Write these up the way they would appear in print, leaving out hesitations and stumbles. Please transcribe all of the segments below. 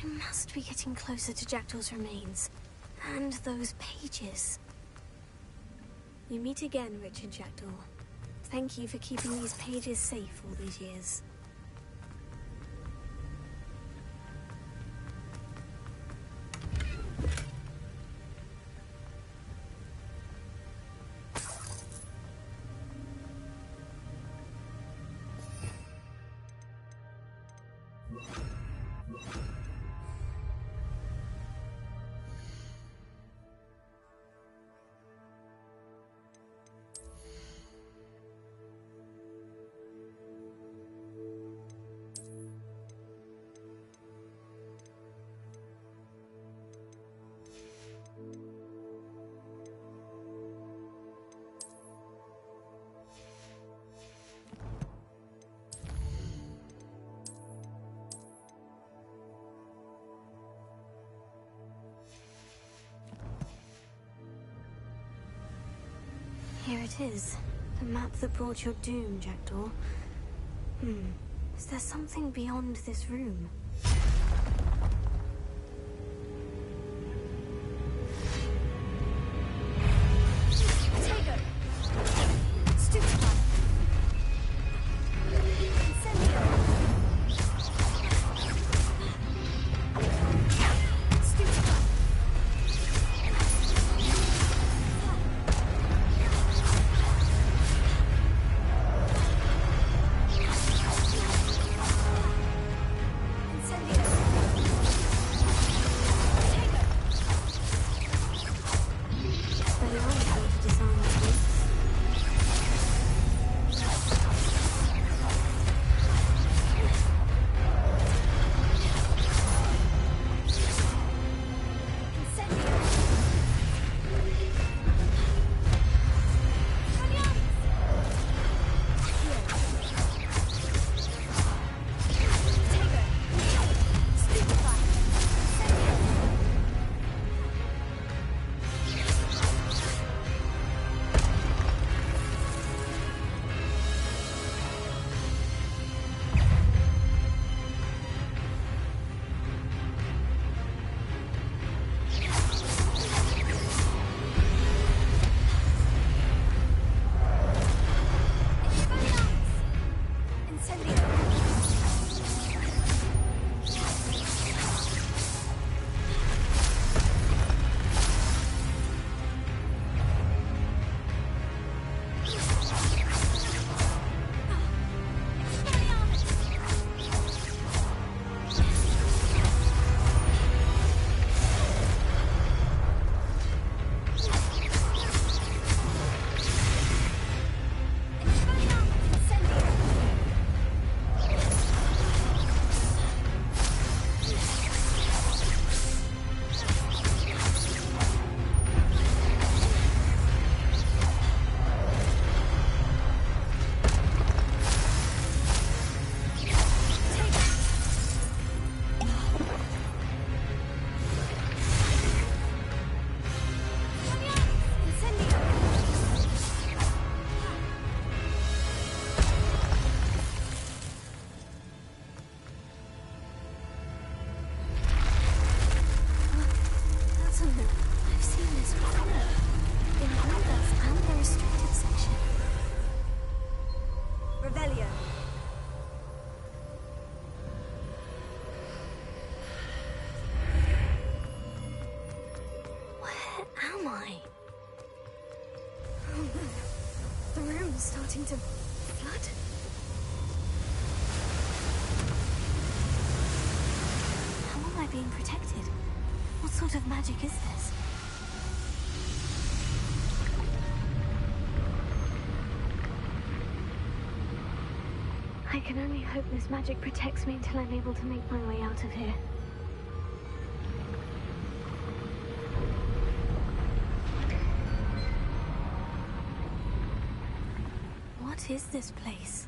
I must be getting closer to Jackdaw's remains. And those pages. We meet again, Richard Jackdaw. Thank you for keeping these pages safe all these years. Here it is. The map that brought your doom, Jackdaw. Is there something beyond this room? Starting to flood? How am I being protected? What sort of magic is this? I can only hope this magic protects me until I'm able to make my way out of here. What is this place?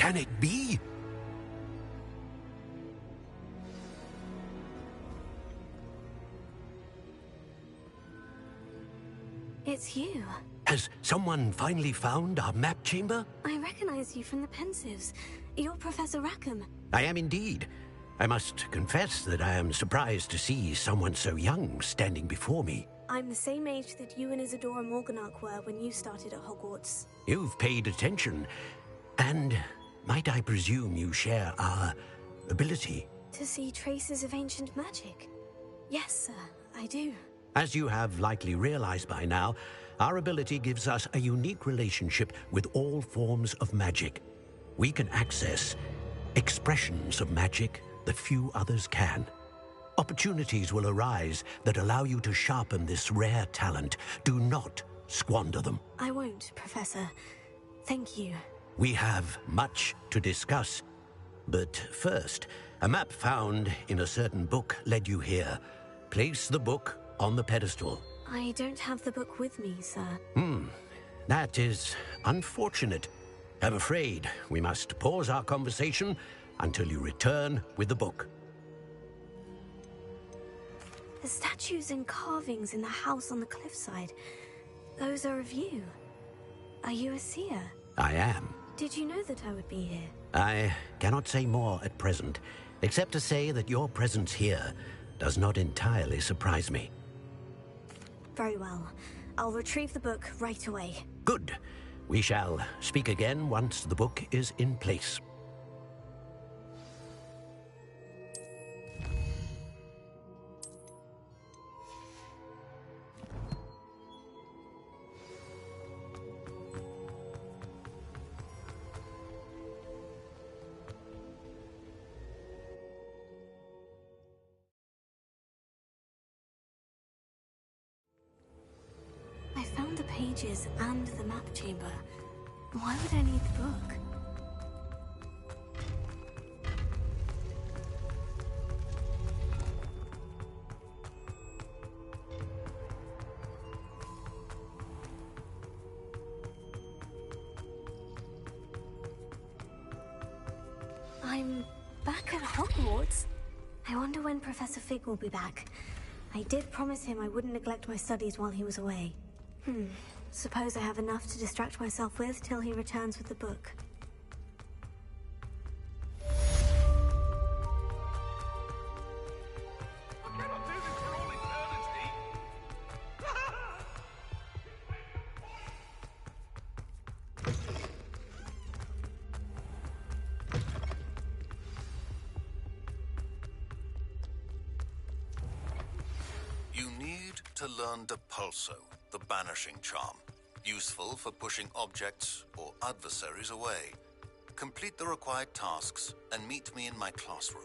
can it be? It's you. Has someone finally found our map chamber? I recognize you from the Pensives. You're Professor Rackham. I am indeed. I must confess that I am surprised to see someone so young standing before me. I'm the same age that you and Isadora Morganach were when you started at Hogwarts. You've paid attention. And might I presume you share our ability? To see traces of ancient magic? Yes, sir, I do. As you have likely realized by now, our ability gives us a unique relationship with all forms of magic. We can access expressions of magic that few others can. Opportunities will arise that allow you to sharpen this rare talent. Do not squander them. I won't, Professor. Thank you. We have much to discuss. But first, a map found in a certain book led you here. Place the book on the pedestal. I don't have the book with me, sir. That is unfortunate. I'm afraid we must pause our conversation until you return with the book. The statues and carvings in the house on the cliffside, those are of you. Are you a seer? I am. Did you know that I would be here? I cannot say more at present, except to say that your presence here does not entirely surprise me. Very well. I'll retrieve the book right away. Good. We shall speak again once the book is in place. I found the pages and the map chamber. Why would I need the book? I'm back at Hogwarts. I wonder when Professor Fig will be back. I did promise him I wouldn't neglect my studies while he was away. Suppose I have enough to distract myself with till he returns with the book. I cannot do this for all eternity. You need to learn Depulso, the banishing charm. Useful for pushing objects or adversaries away. Complete the required tasks and meet me in my classroom.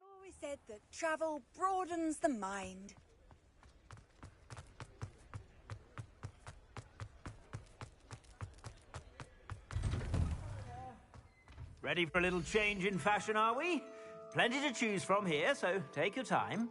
Always said that travel broadens the mind. Ready for a little change in fashion, are we? Plenty to choose from here, so take your time.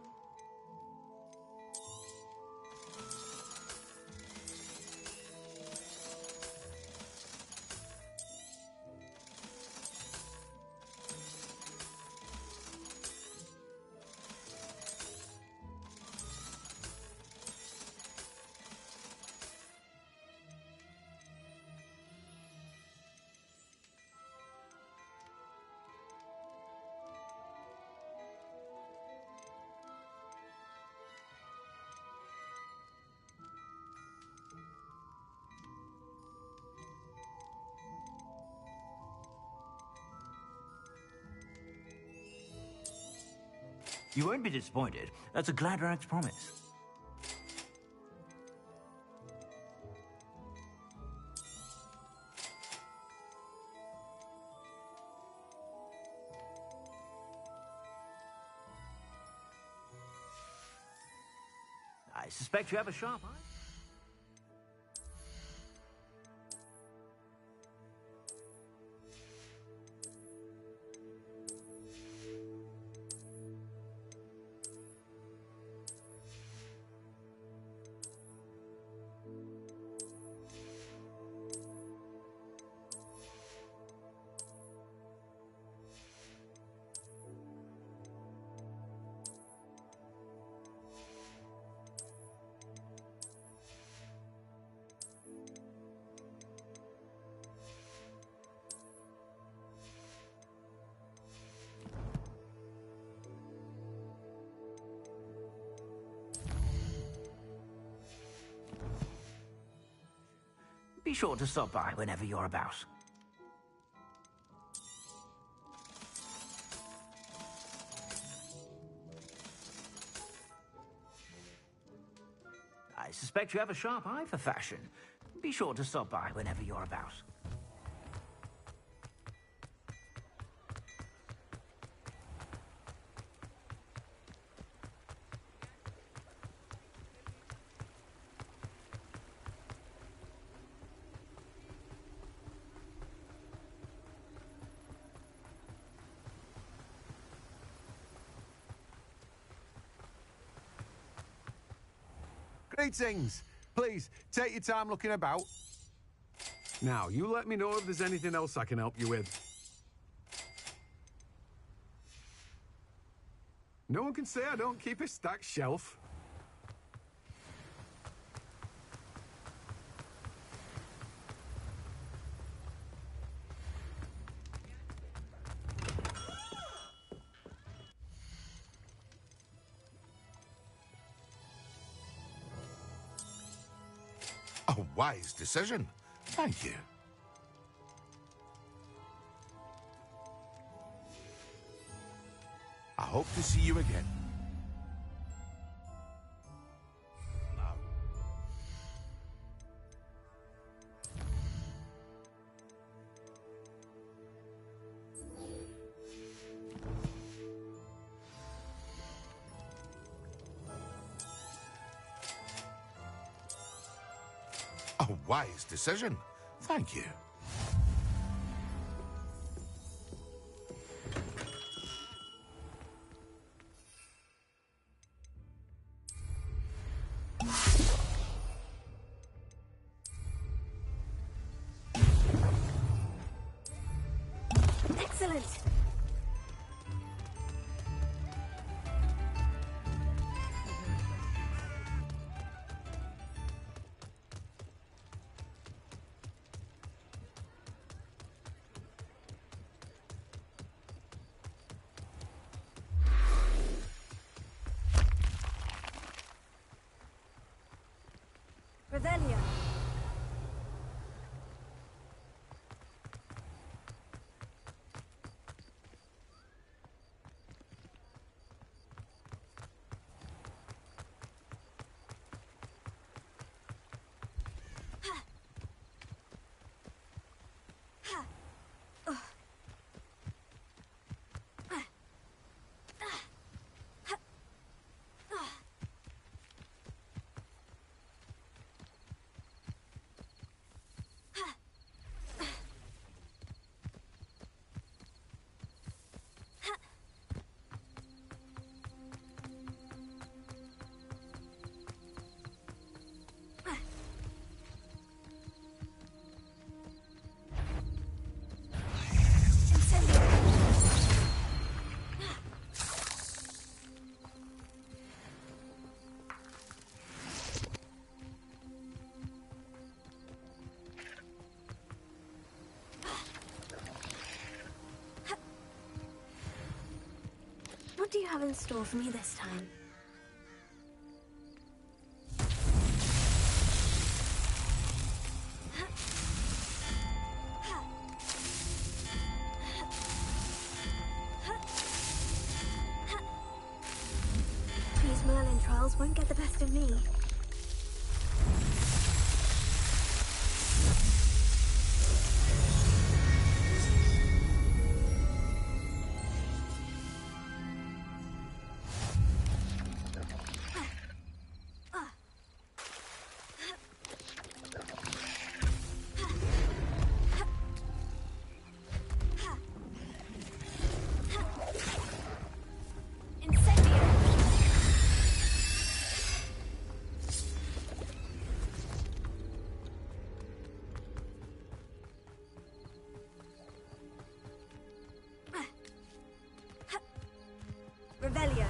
You won't be disappointed. That's a Gladrax promise. I suspect you have a sharp eye. Be sure to stop by whenever you're about. I suspect you have a sharp eye for fashion. Be sure to stop by whenever you're about. Greetings. Please, take your time looking about. Now, you let me know if there's anything else I can help you with. No one can say I don't keep a stacked shelf. A wise decision. Thank you. I hope to see you again. A wise decision. Thank you. Excellent! Revelio. do you have in store for me this time? These Merlin trials won't get the best of me. Revelio.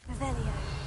Revelio.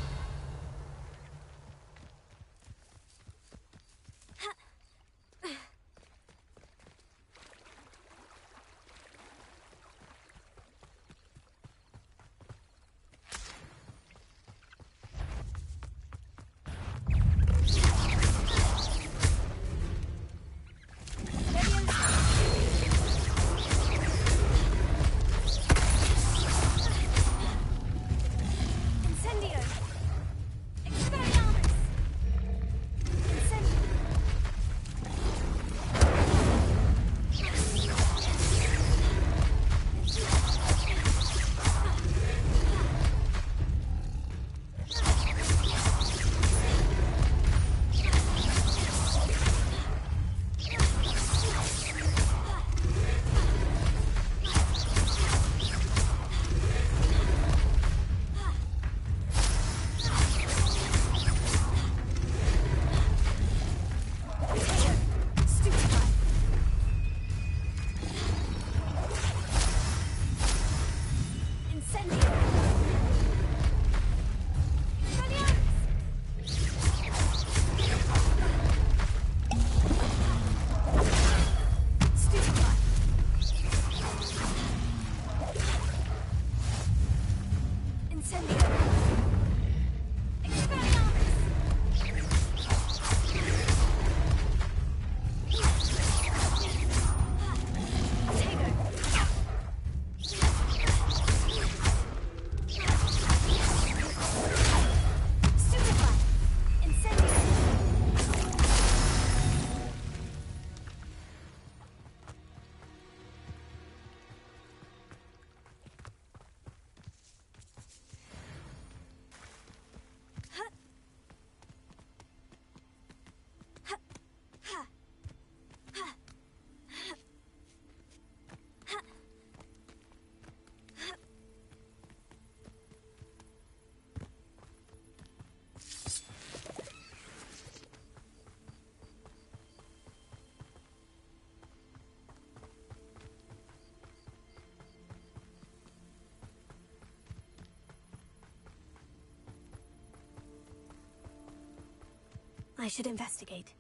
I should investigate.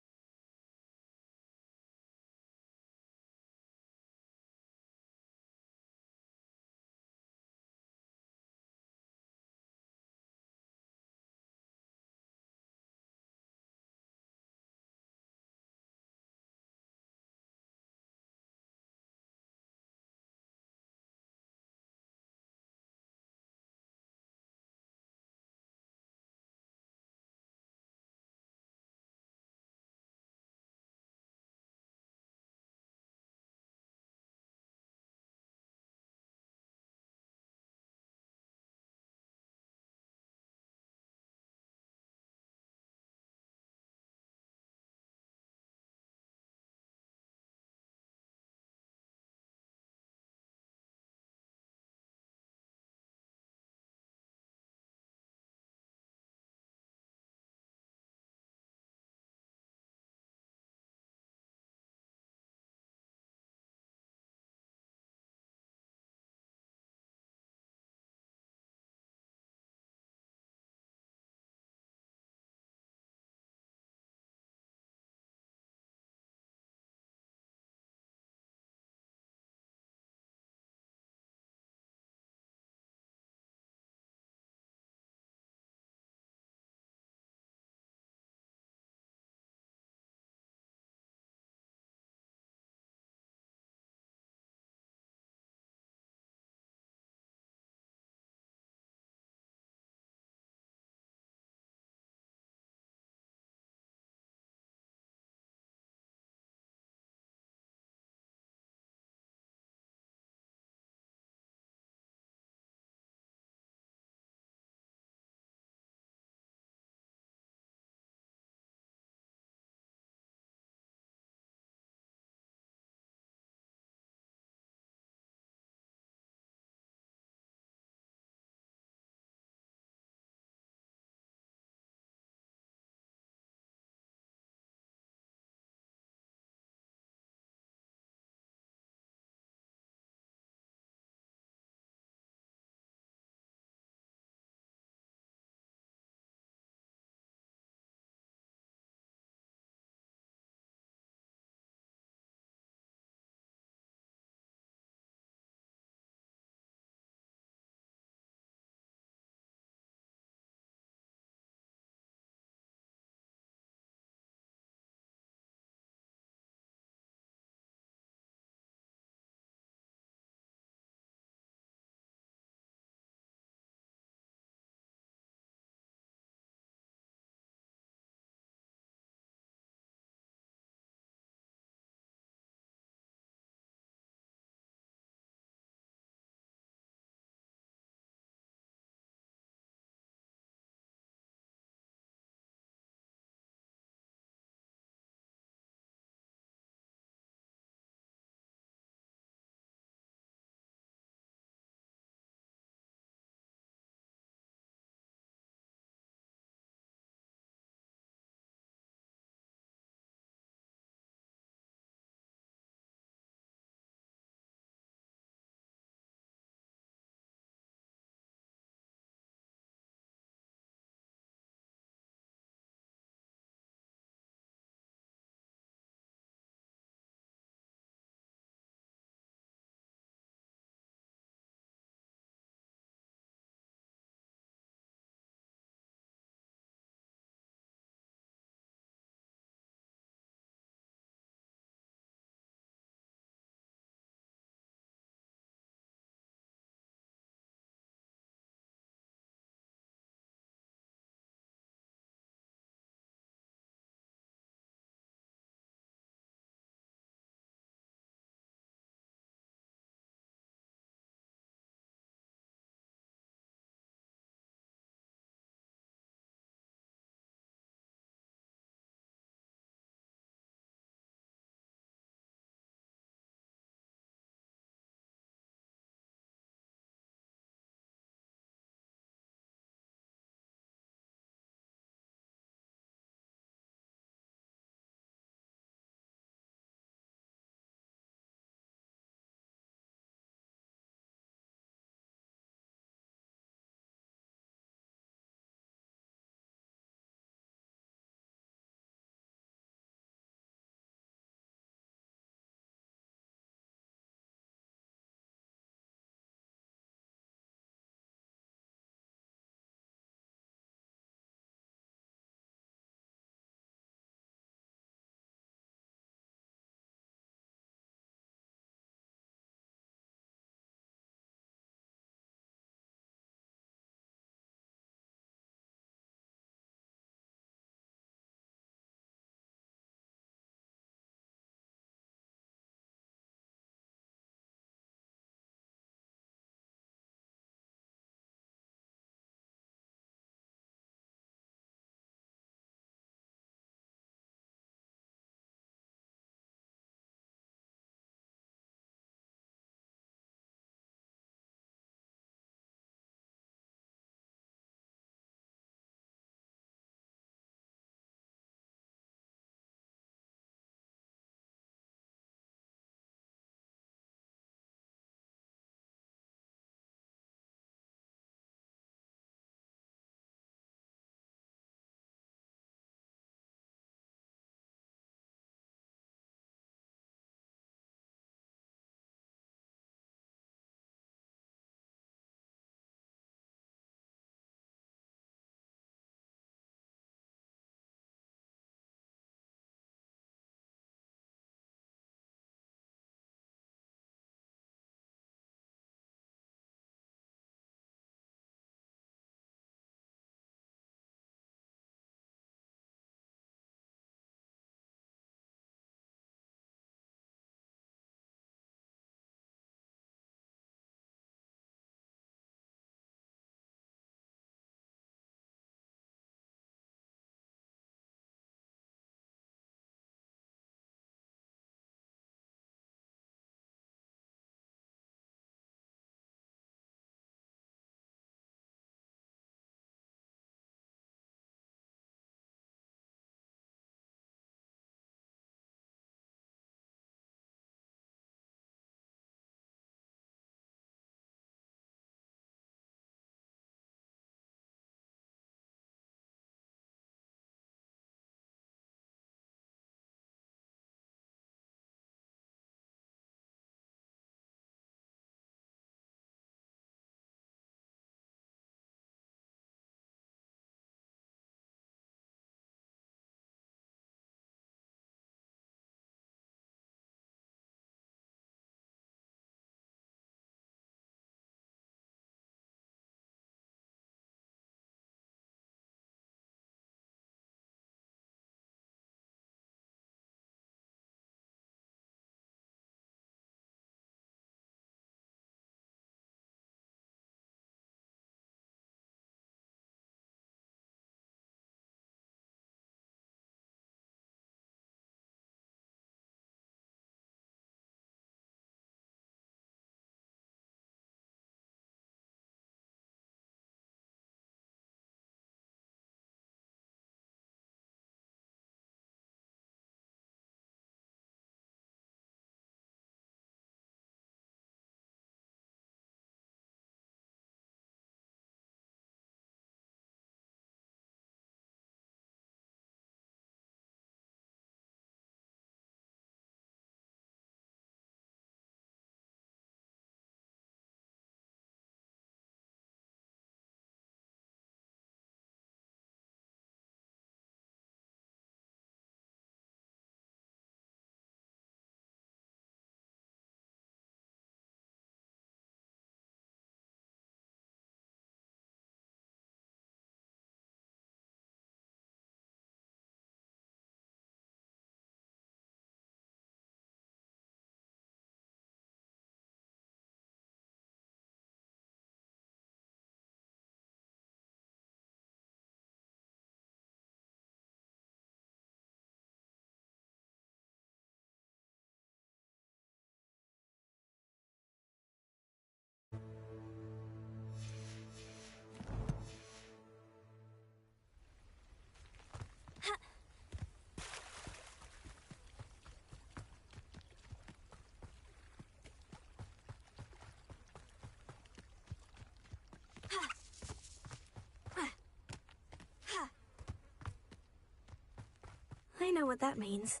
know what that means.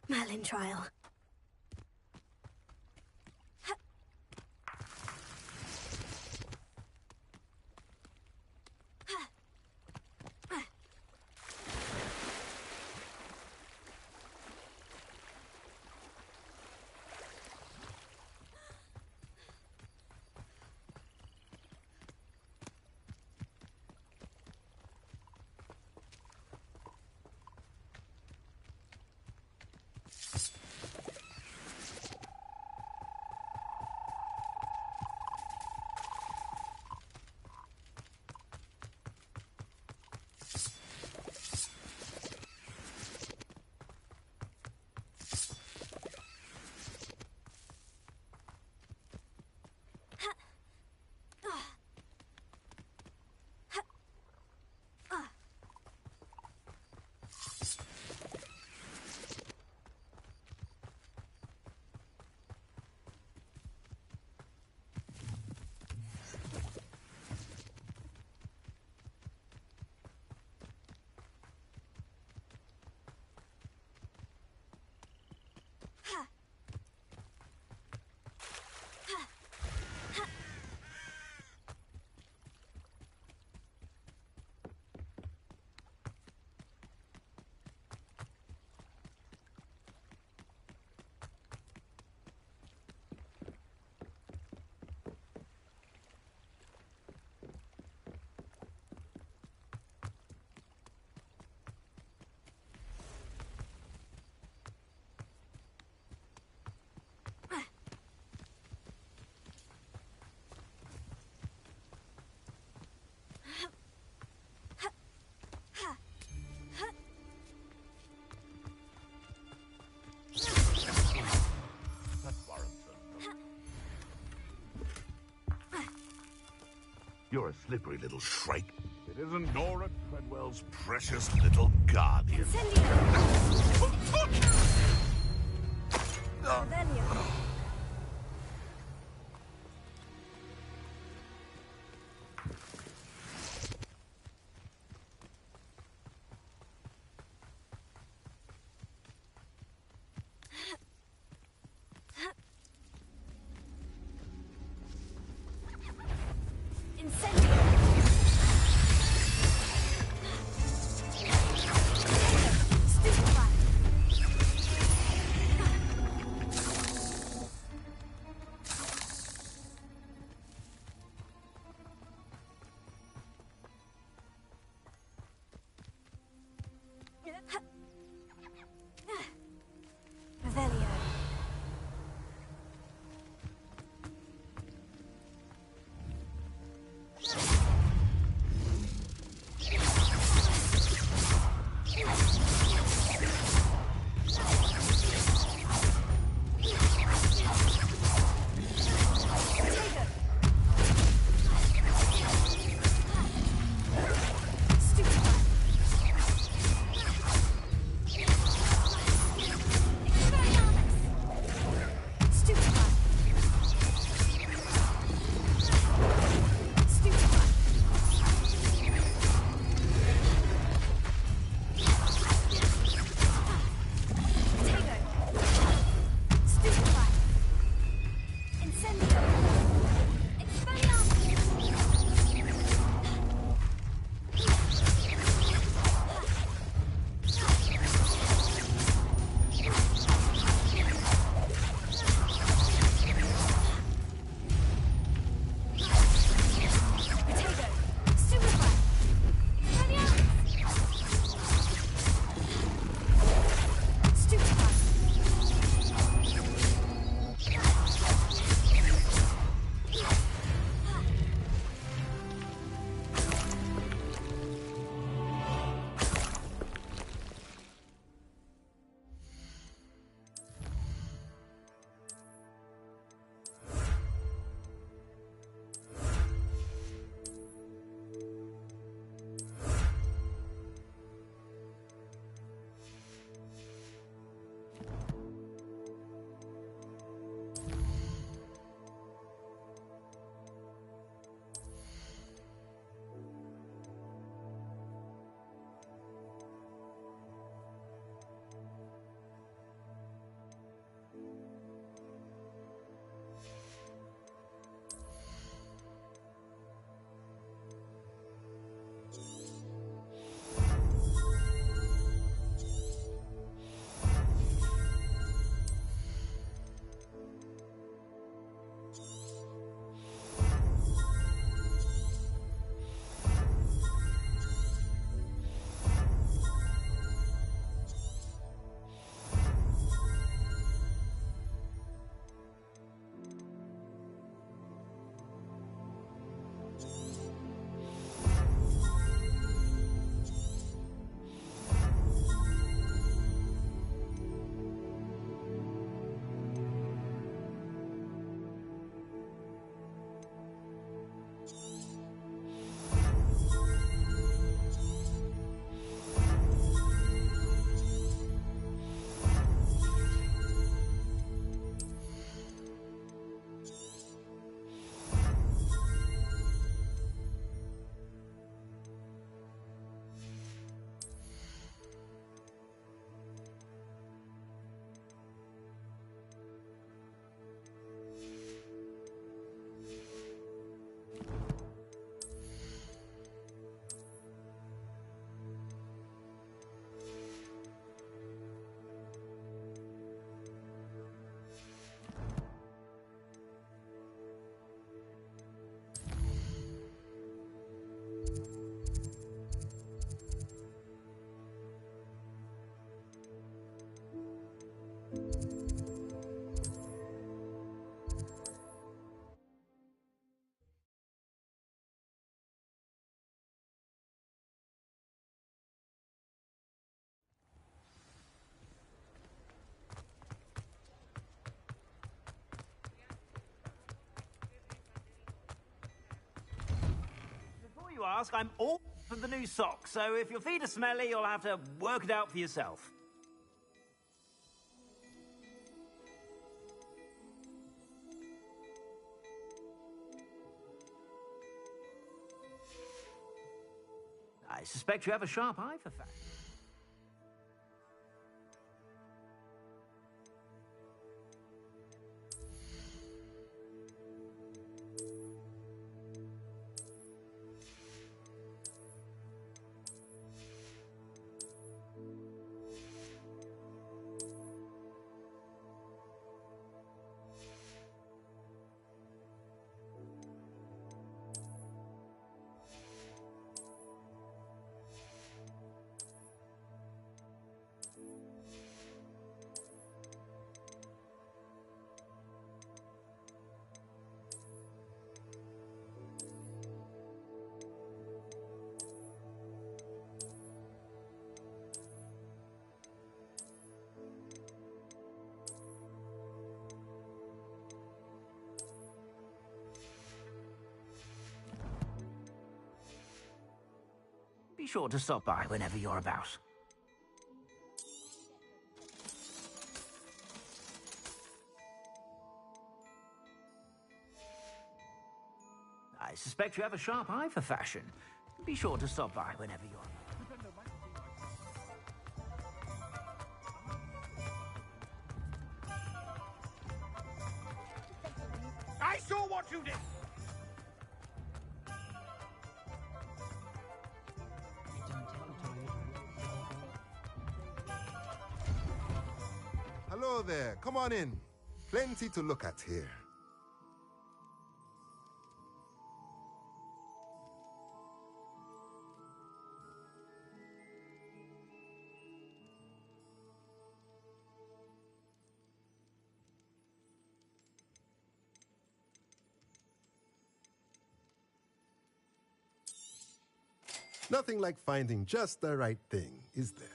Merlin trial. You're a slippery little shrike. It isn't Nora Treadwell's precious little guardian. ask, I'm all for the new socks, so if your feet are smelly, you'll have to work it out for yourself. I suspect you have a sharp eye for fashion. Be sure to stop by whenever you're about. I suspect you have a sharp eye for fashion. Be sure to stop by whenever you're about. I saw what you did! Hello there, come on in. Plenty to look at here. Nothing like finding just the right thing, is there?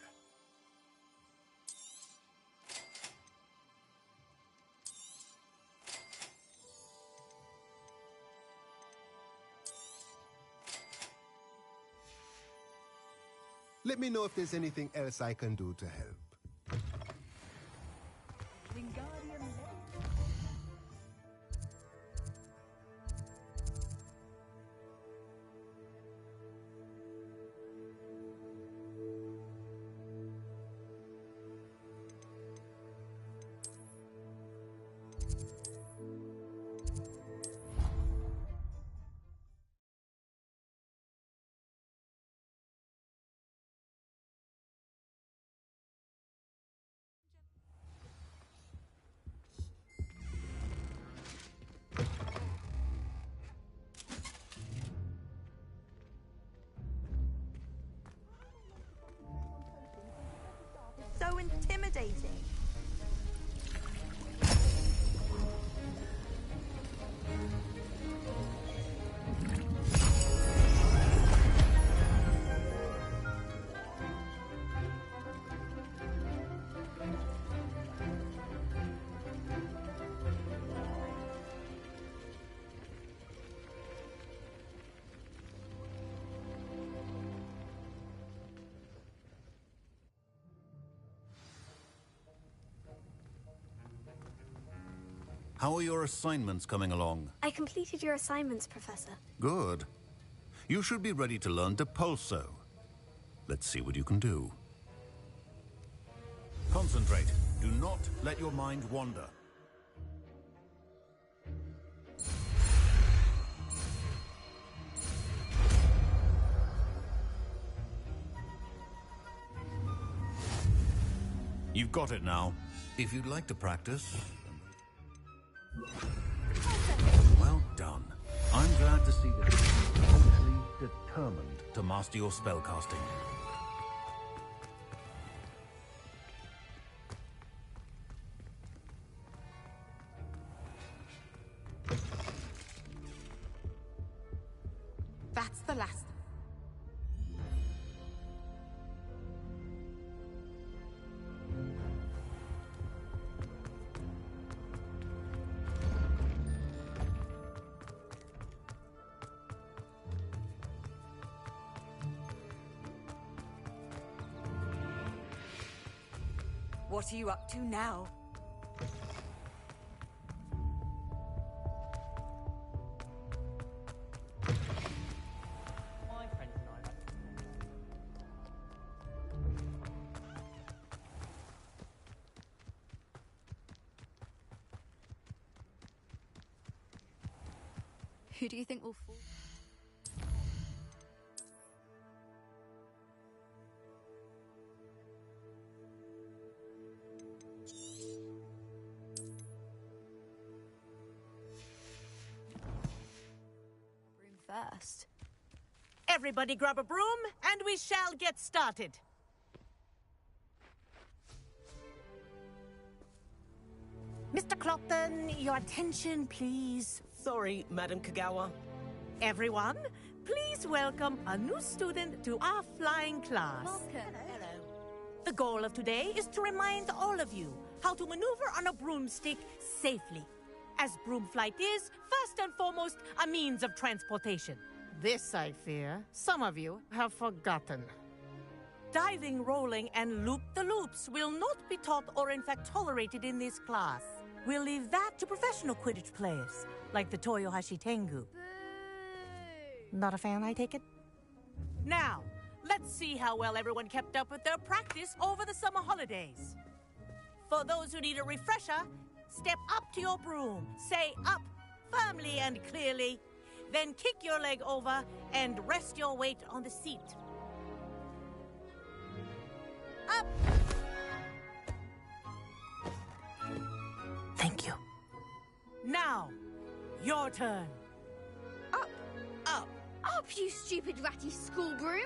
Let me know if there's anything else I can do to help. So intimidating. How are your assignments coming along? I completed your assignments, Professor. Good. You should be ready to learn Depulso. Let's see what you can do. Concentrate. Do not let your mind wander. You've got it now. If you'd like to practice... Well done. I'm glad to see that you're totally determined to master your spellcasting. That's the last. What are you up to now? My friends and I like Who do you think will fall? Broom first. Everybody grab a broom, and we shall get started. Mr. Clopton, your attention, please. Sorry, Madam Kagawa. Everyone, please welcome a new student to our flying class. Welcome. The goal of today is to remind all of you how to maneuver on a broomstick safely, as broom flight is, first and foremost, a means of transportation. This, I fear, some of you have forgotten. Diving, rolling, and loop-the-loops will not be taught or in fact tolerated in this class. We'll leave that to professional Quidditch players, like the Toyohashi Tengu. Not a fan, I take it? Now, let's see how well everyone kept up with their practice over the summer holidays. For those who need a refresher, step up to your broom, say up firmly and clearly, then kick your leg over and rest your weight on the seat. Up! Thank you. Now, your turn. Up! Up! Up, you stupid ratty school broom!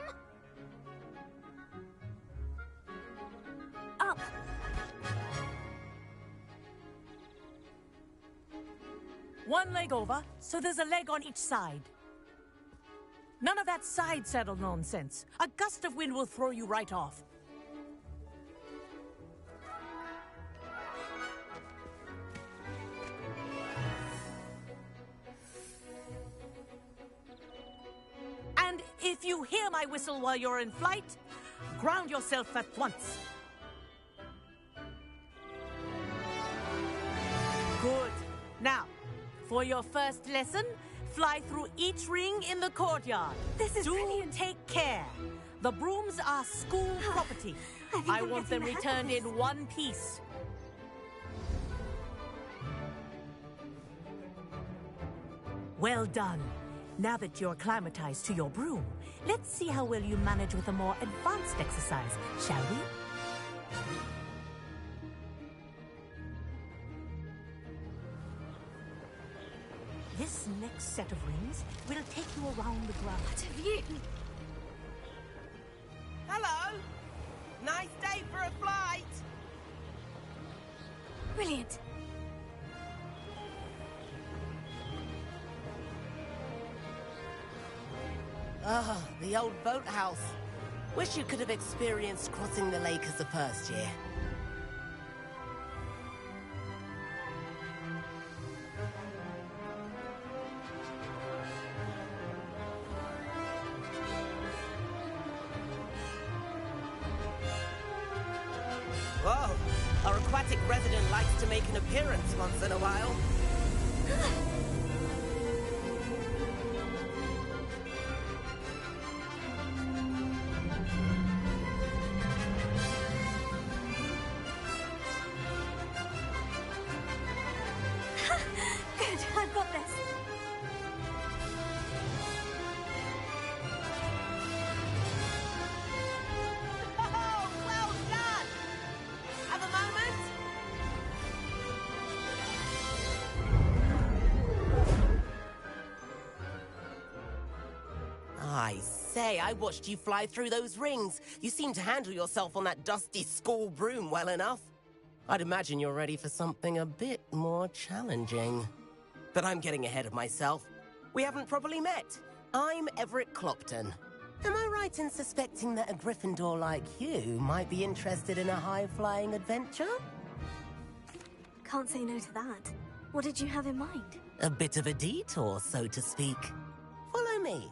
Up! One leg over, so there's a leg on each side. None of that side saddle nonsense. A gust of wind will throw you right off. And if you hear my whistle while you're in flight, ground yourself at once. Good. Now, for your first lesson, fly through each ring in the courtyard. This is brilliant. Take care. The brooms are school property. I want them returned in one piece. Well done. Now that you're acclimatized to your broom, let's see how well you manage with a more advanced exercise, shall we? This next set of rings will take you around the ground. What have you? Hello! Nice day for a flight! Brilliant. Ah, the old boathouse. Wish you could have experienced crossing the lake as the first year. Whoa, our aquatic resident likes to make an appearance once in a while. Good, I've got this. Oh, well done! Have a moment? I say, I watched you fly through those rings. You seem to handle yourself on that dusty school broom well enough. I'd imagine you're ready for something a bit more challenging. But I'm getting ahead of myself. We haven't properly met. I'm Everett Clopton. Am I right in suspecting that a Gryffindor like you might be interested in a high-flying adventure? Can't say no to that. What did you have in mind? A bit of a detour, so to speak. Follow me.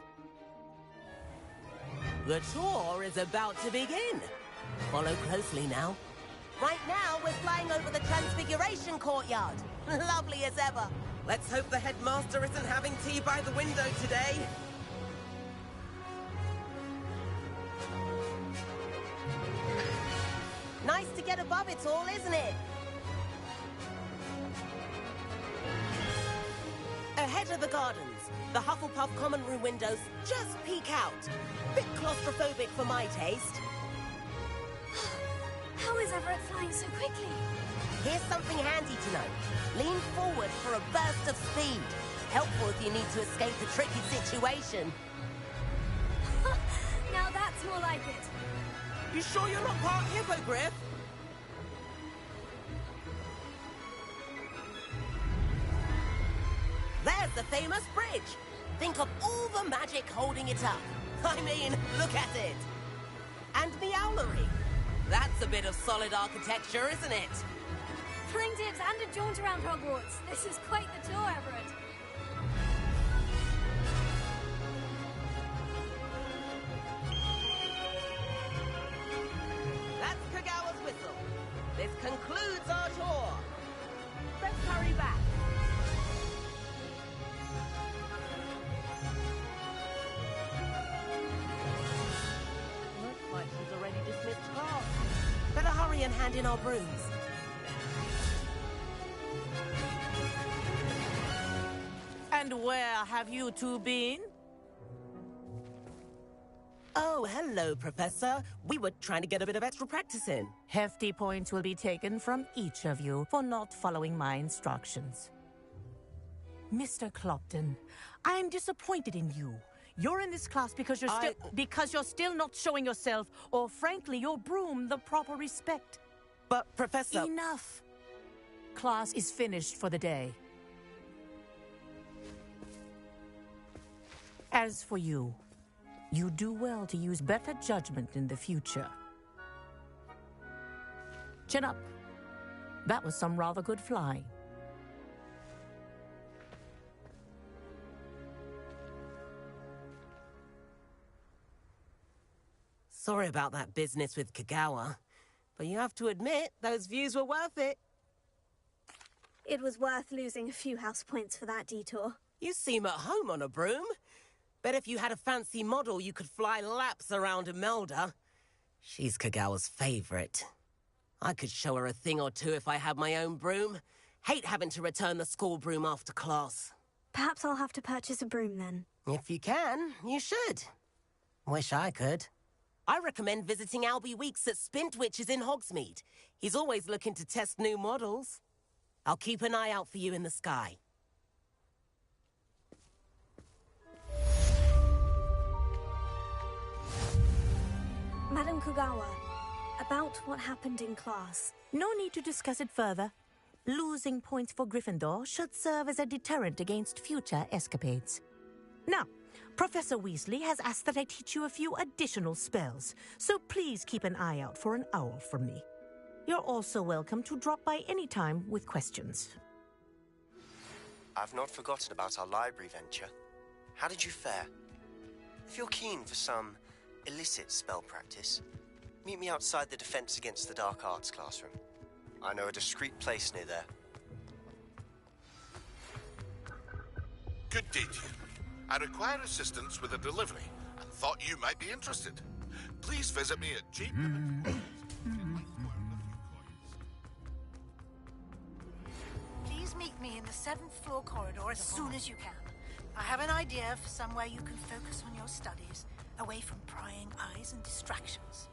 The tour is about to begin. Follow closely now. Right now, we're flying over the Transfiguration Courtyard. Lovely as ever. Let's hope the headmaster isn't having tea by the window today. Nice to get above it all, isn't it? Ahead of the gardens, the Hufflepuff common room windows just peek out. Bit claustrophobic for my taste. How is Everett flying so quickly? Here's something handy to know. Lean forward for a burst of speed. Helpful if you need to escape a tricky situation. Now that's more like it. You sure you're not part hippogriff? There's the famous bridge. Think of all the magic holding it up. I mean, look at it. And the owlery. That's a bit of solid architecture, isn't it? Flying tips and a jaunt around Hogwarts. This is quite the tour, Everett. That's Kagawa's whistle. This concludes our tour. Let's hurry back. Looks like she's already dismissed class. Better hurry and hand in our brooms. And where have you two been? Oh, hello, Professor. We were trying to get a bit of extra practice in. Hefty points will be taken from each of you for not following my instructions. Mr. Clopton, I'm disappointed in you. You're in this class because you're still not showing yourself, or frankly, your broom the proper respect. But, Professor... Enough. Class is finished for the day. As for you, you do well to use better judgment in the future. Chin up. That was some rather good flying. Sorry about that business with Kagawa, but you have to admit, those views were worth it. It was worth losing a few house points for that detour. You seem at home on a broom. Bet if you had a fancy model, you could fly laps around Imelda. She's Kagawa's favorite. I could show her a thing or two if I had my own broom. Hate having to return the school broom after class. Perhaps I'll have to purchase a broom then. If you can, you should. Wish I could. I recommend visiting Albie Weeks at Spintwitches in Hogsmeade. He's always looking to test new models. I'll keep an eye out for you in the sky. Madam Kagawa, about what happened in class. No need to discuss it further. Losing points for Gryffindor should serve as a deterrent against future escapades. Now, Professor Weasley has asked that I teach you a few additional spells, so please keep an eye out for an owl from me. You're also welcome to drop by any time with questions. I've not forgotten about our library venture. How did you fare? If you're keen for some illicit spell practice, meet me outside the Defense Against the Dark Arts classroom. I know a discreet place near there. Good day to you. I require assistance with a delivery and thought you might be interested. Please visit me at J. Please meet me in the 7th floor corridor as soon as you can. I have an idea for somewhere you can focus on your studies, away from prying eyes and distractions.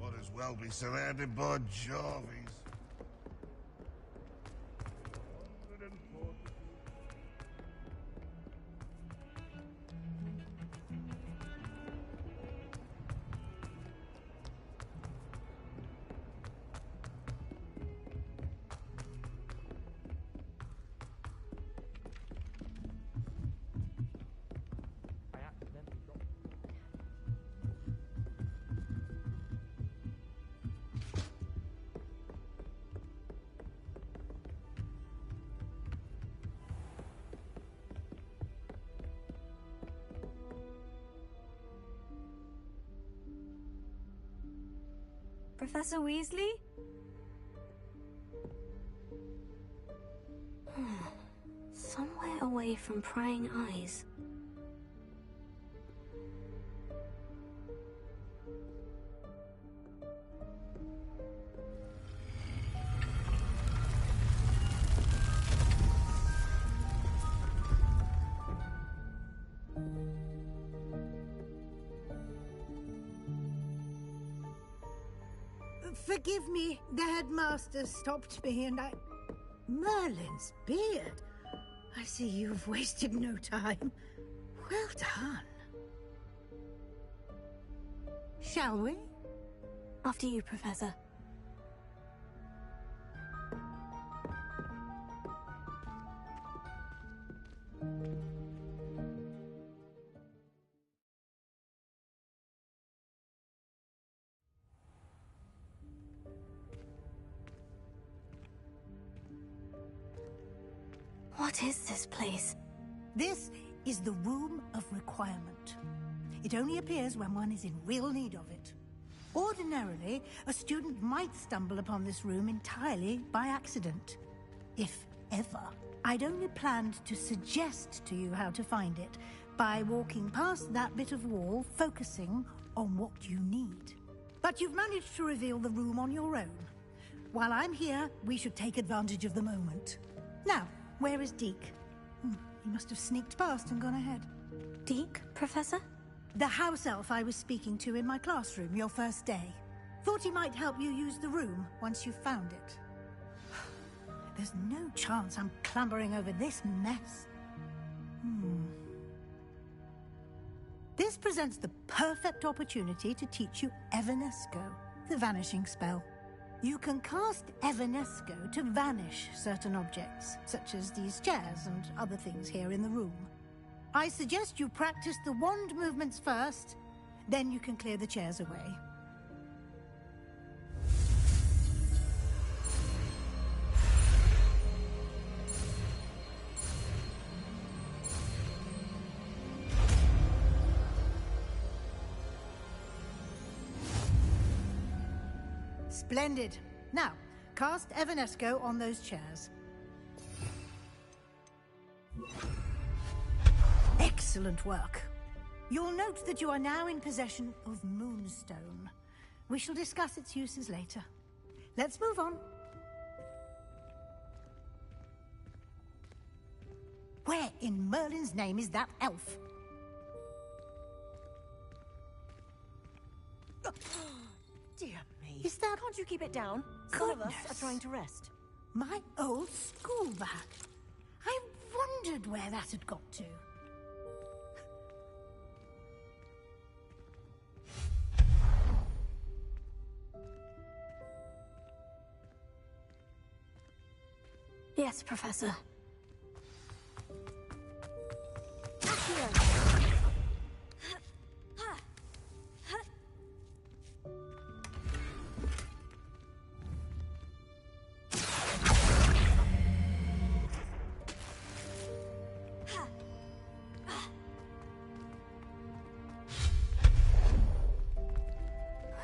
Might as well be surrounded by Jarvies. Professor Weasley? Somewhere away from prying eyes. Forgive me, the headmaster stopped me and Merlin's beard. I see you've wasted no time. Well done. Shall we? After you, Professor. What is this place? This is the Room of Requirement. It only appears when one is in real need of it. Ordinarily, a student might stumble upon this room entirely by accident. If ever. I'd only planned to suggest to you how to find it by walking past that bit of wall, focusing on what you need. But you've managed to reveal the room on your own. While I'm here, we should take advantage of the moment. Now, where is Deke? He must have sneaked past and gone ahead. Deke, Professor? The house elf I was speaking to in my classroom your first day. Thought he might help you use the room once you've found it. There's no chance I'm clambering over this mess. This presents the perfect opportunity to teach you Evanesco, the vanishing spell. You can cast Evanesco to vanish certain objects, such as these chairs and other things here in the room. I suggest you practice the wand movements first, then you can clear the chairs away. Splendid. Now, cast Evanesco on those chairs. Excellent work. You'll note that you are now in possession of Moonstone. We shall discuss its uses later. Let's move on. Where in Merlin's name is that elf? Dear me. Is that... Can't you keep it down? Some of us are trying to rest. My old school bag. I wondered where that had got to. Yes, Professor.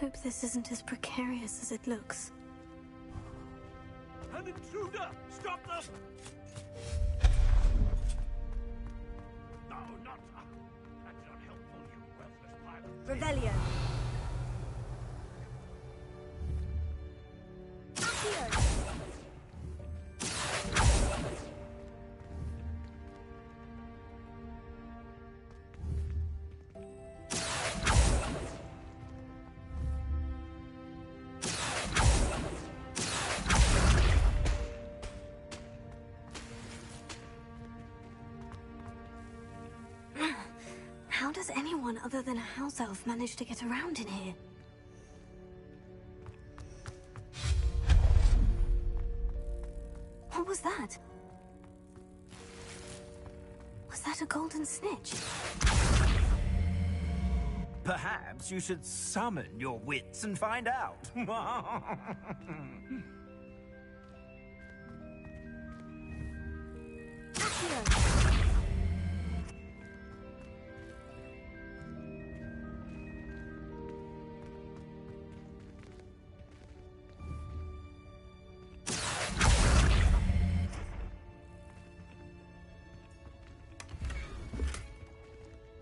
Hope this isn't as precarious as it looks. An intruder! Stop them! No, not... That's not helpful, you worthless pilot. Revelio. How does anyone other than a house elf manage to get around in here? What was that? Was that a golden snitch? Perhaps you should summon your wits and find out.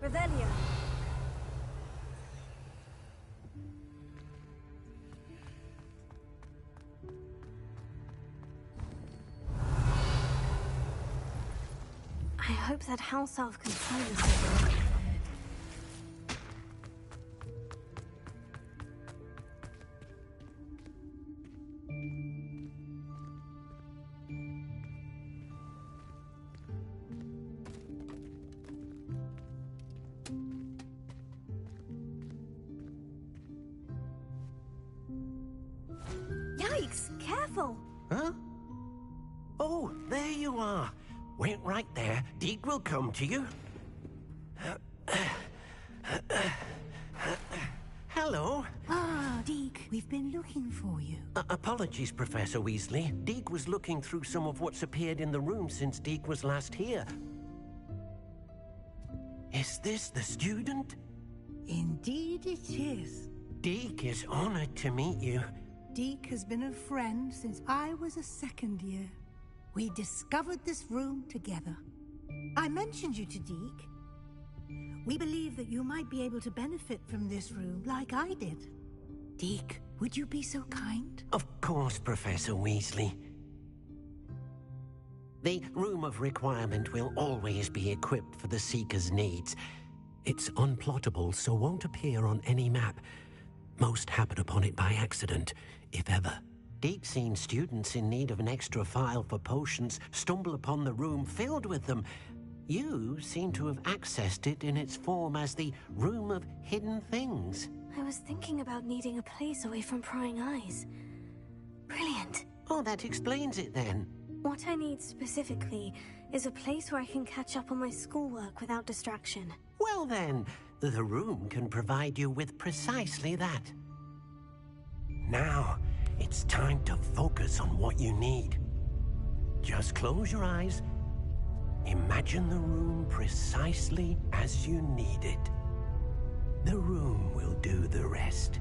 Revelio. I hope that house elf can find us. Yikes! Careful! Huh? Oh, there you are. Wait right there. Deke will come to you. Hello. Ah, Deke, we've been looking for you. Apologies, Professor Weasley. Deke was looking through some of what's appeared in the room since Deke was last here. Is this the student? Indeed it is. Deke is honored to meet you. Deke has been a friend since I was a second year. We discovered this room together. I mentioned you to Deke. We believe that you might be able to benefit from this room like I did. Deke, would you be so kind? Of course, Professor Weasley. The Room of Requirement will always be equipped for the Seeker's needs. It's unplottable, so won't appear on any map. Most happen upon it by accident, if ever. Deke's seen students in need of an extra file for potions stumble upon the room filled with them. You seem to have accessed it in its form as the Room of Hidden Things. I was thinking about needing a place away from prying eyes. Brilliant. Oh, that explains it then. What I need specifically is a place where I can catch up on my schoolwork without distraction. Well then, the room can provide you with precisely that. Now, it's time to focus on what you need. Just close your eyes. Imagine the room precisely as you need it. The room will do the rest.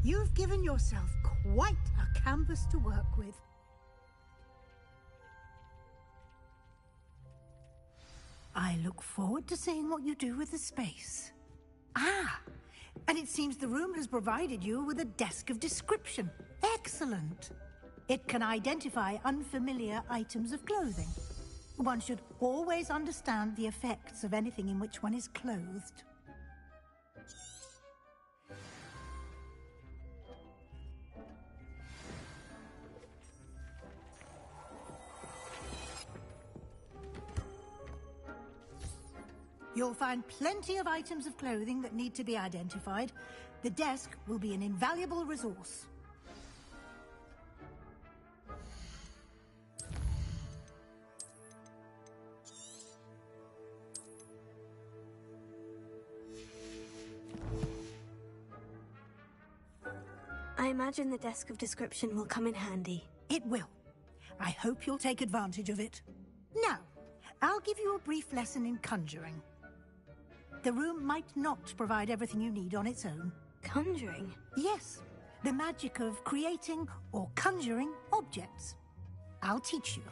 You've given yourself quite a canvas to work with. I look forward to seeing what you do with the space. Ah, and it seems the room has provided you with a desk of description. Excellent. It can identify unfamiliar items of clothing. One should always understand the effects of anything in which one is clothed. You'll find plenty of items of clothing that need to be identified. The desk will be an invaluable resource. I imagine the desk of description will come in handy. It will. I hope you'll take advantage of it. Now, I'll give you a brief lesson in conjuring. The room might not provide everything you need on its own. Conjuring? Yes, the magic of creating or conjuring objects. I'll teach you.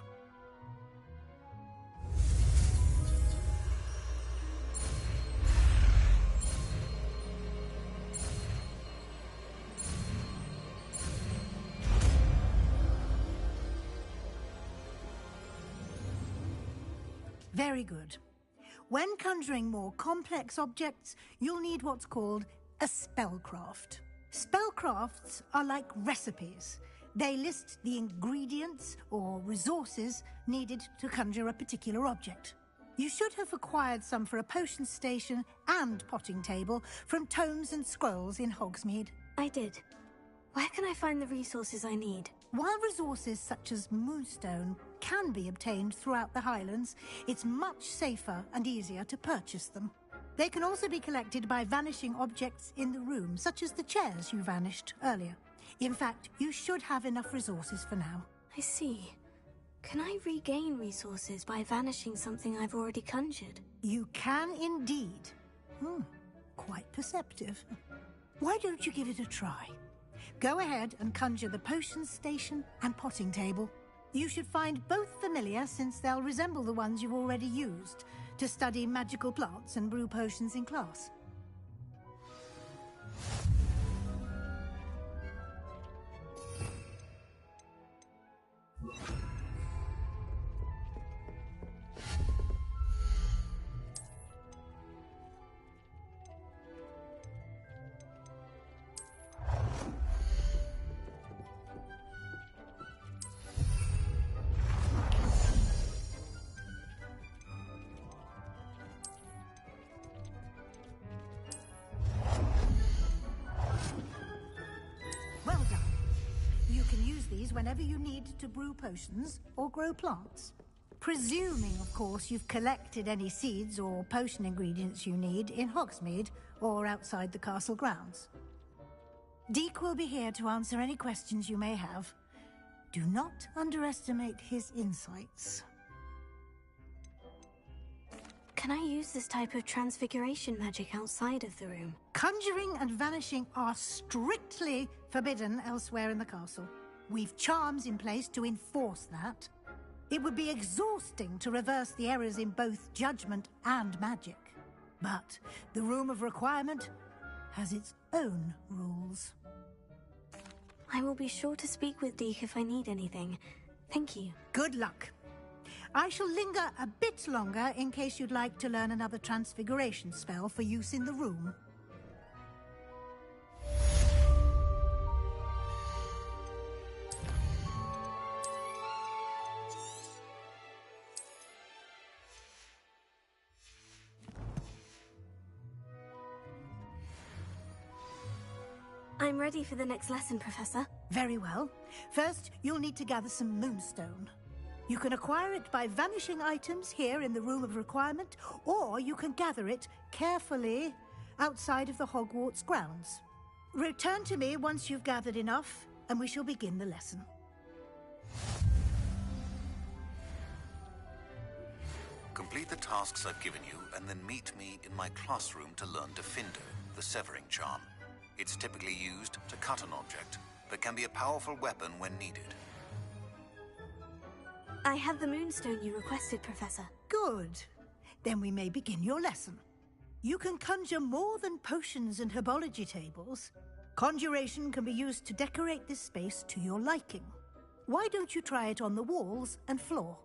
Very good. When conjuring more complex objects, you'll need what's called a spellcraft. Spellcrafts are like recipes. They list the ingredients or resources needed to conjure a particular object. You should have acquired some for a potion station and potting table from tomes and scrolls in Hogsmeade. I did. Where can I find the resources I need? While resources such as moonstone can be obtained throughout the Highlands, it's much safer and easier to purchase them. They can also be collected by vanishing objects in the room, such as the chairs you vanished earlier. In fact, you should have enough resources for now. I see. Can I regain resources by vanishing something I've already conjured? You can indeed. Quite perceptive. Why don't you give it a try? Go ahead and conjure the potions station and potting table. You should find both familiar, since they'll resemble the ones you've already used to study magical plants and brew potions in class. Well done. You can use these whenever you need to brew potions or grow plants. Presuming, of course, you've collected any seeds or potion ingredients you need in Hogsmeade or outside the castle grounds. Deek will be here to answer any questions you may have. Do not underestimate his insights. Can I use this type of transfiguration magic outside of the room? Conjuring and vanishing are strictly forbidden elsewhere in the castle. We've charms in place to enforce that. It would be exhausting to reverse the errors in both judgment and magic. But the Room of Requirement has its own rules. I will be sure to speak with Deek if I need anything. Thank you. Good luck. I shall linger a bit longer in case you'd like to learn another transfiguration spell for use in the room. I'm ready for the next lesson, Professor. Very well. First, you'll need to gather some moonstone. You can acquire it by vanishing items here in the Room of Requirement, or you can gather it carefully outside of the Hogwarts grounds. Return to me once you've gathered enough, and we shall begin the lesson. Complete the tasks I've given you, and then meet me in my classroom to learn Defindo, the severing charm. It's typically used to cut an object, but can be a powerful weapon when needed. I have the moonstone you requested, Professor. Good. Then we may begin your lesson. You can conjure more than potions and herbology tables. Conjuration can be used to decorate this space to your liking. Why don't you try it on the walls and floor?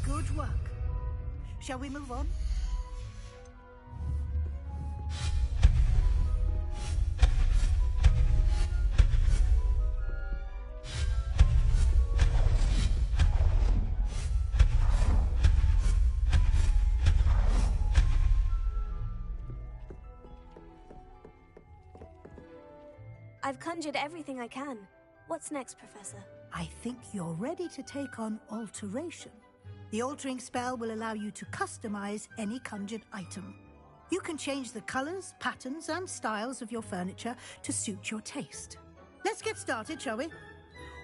Good work. Shall we move on? I've conjured everything I can. What's next, Professor? I think you're ready to take on alteration. The altering spell will allow you to customize any conjured item. You can change the colors, patterns, and styles of your furniture to suit your taste. Let's get started, shall we?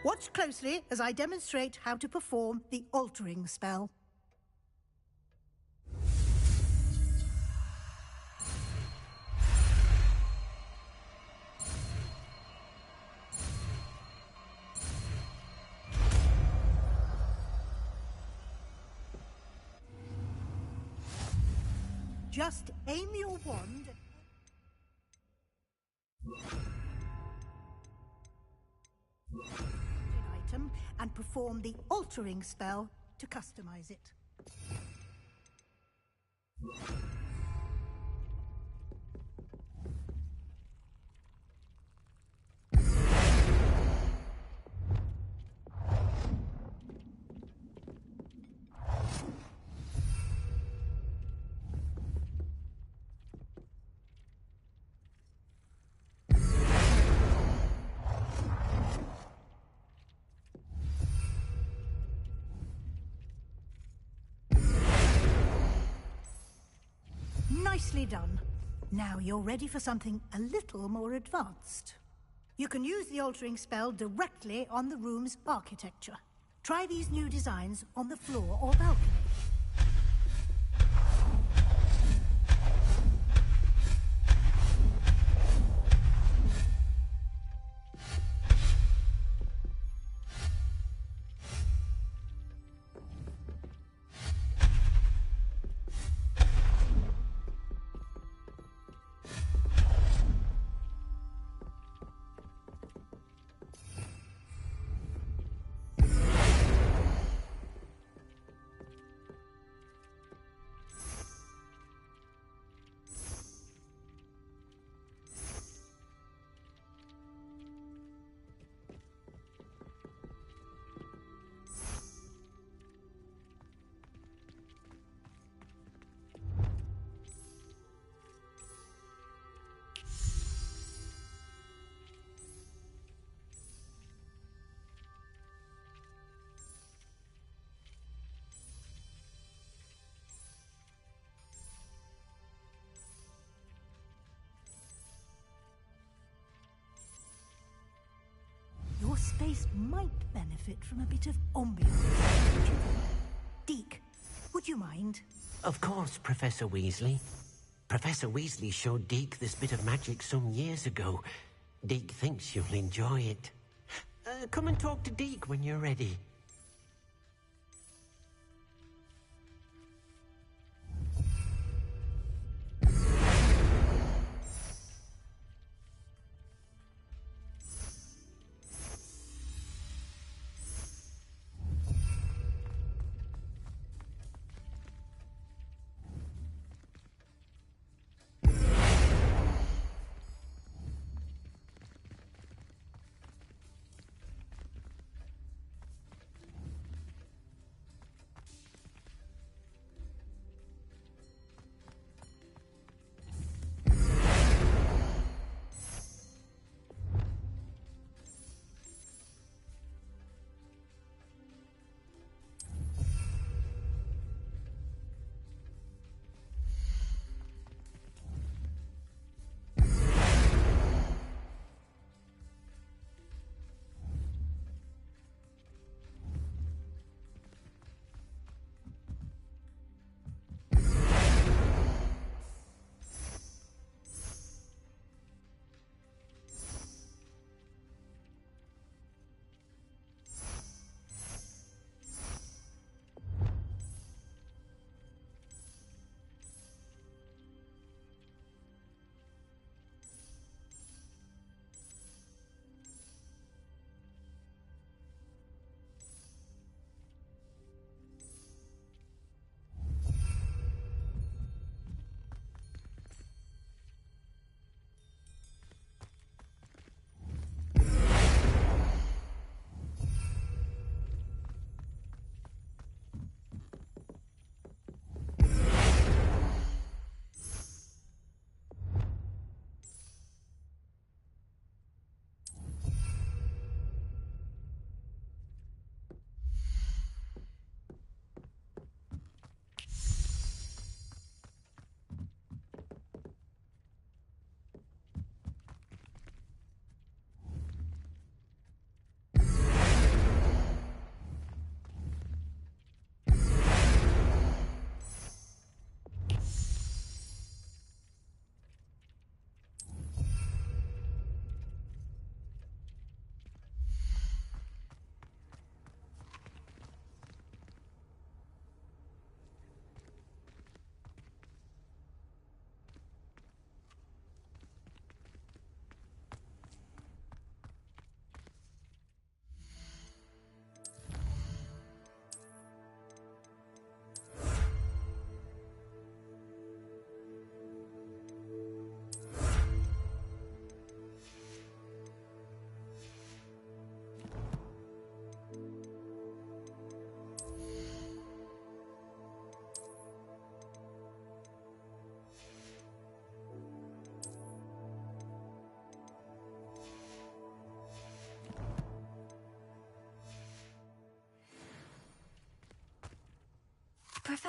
Watch closely as I demonstrate how to perform the altering spell. Just aim your wand... item and perform the altering spell to customize it. Nicely done. Now you're ready for something a little more advanced. You can use the altering spell directly on the room's architecture. Try these new designs on the floor or balcony. Your space might benefit from a bit of ambiance. Deke, would you mind? Of course, Professor Weasley. Professor Weasley showed Deke this bit of magic some years ago. Deke thinks you'll enjoy it. Come and talk to Deke when you're ready.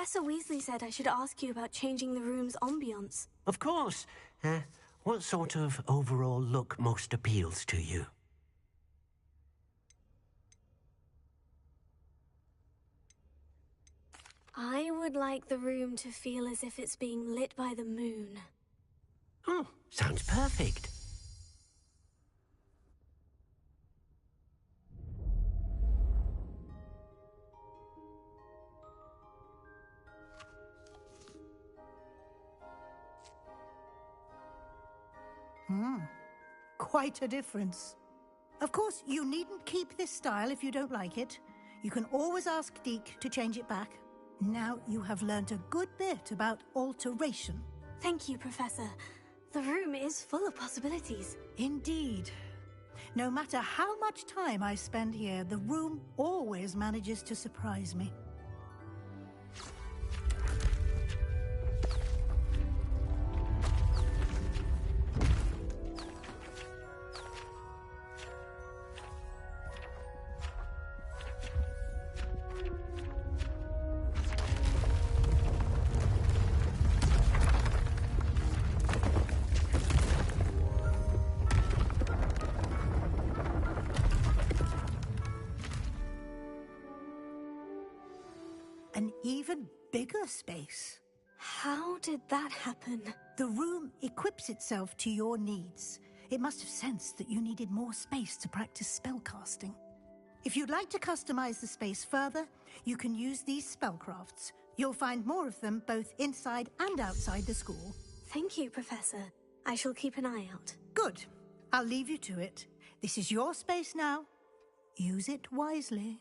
Professor Weasley said I should ask you about changing the room's ambiance. Of course. What sort of overall look most appeals to you? I would like the room to feel as if it's being lit by the moon. Oh, sounds perfect. Quite a difference. Of course, you needn't keep this style if you don't like it. You can always ask Deke to change it back. Now you have learned a good bit about alteration. Thank you, Professor. The room is full of possibilities. Indeed. No matter how much time I spend here, the room always manages to surprise me. An even bigger space. How did that happen? The room equips itself to your needs. It must have sensed that you needed more space to practice spellcasting. If you'd like to customize the space further, you can use these spellcrafts. You'll find more of them both inside and outside the school. Thank you, Professor. I shall keep an eye out. Good. I'll leave you to it. This is your space now. Use it wisely.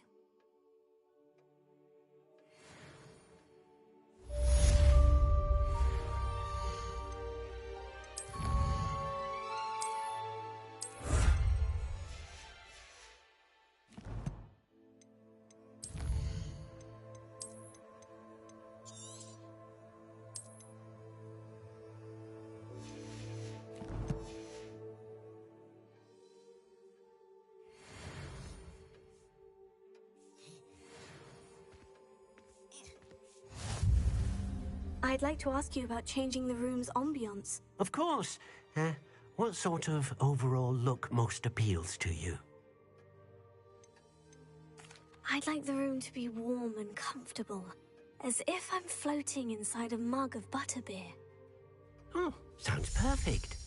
I'd like to ask you about changing the room's ambiance. Of course. What sort of overall look most appeals to you? I'd like the room to be warm and comfortable, as if I'm floating inside a mug of butterbeer. Oh, sounds perfect.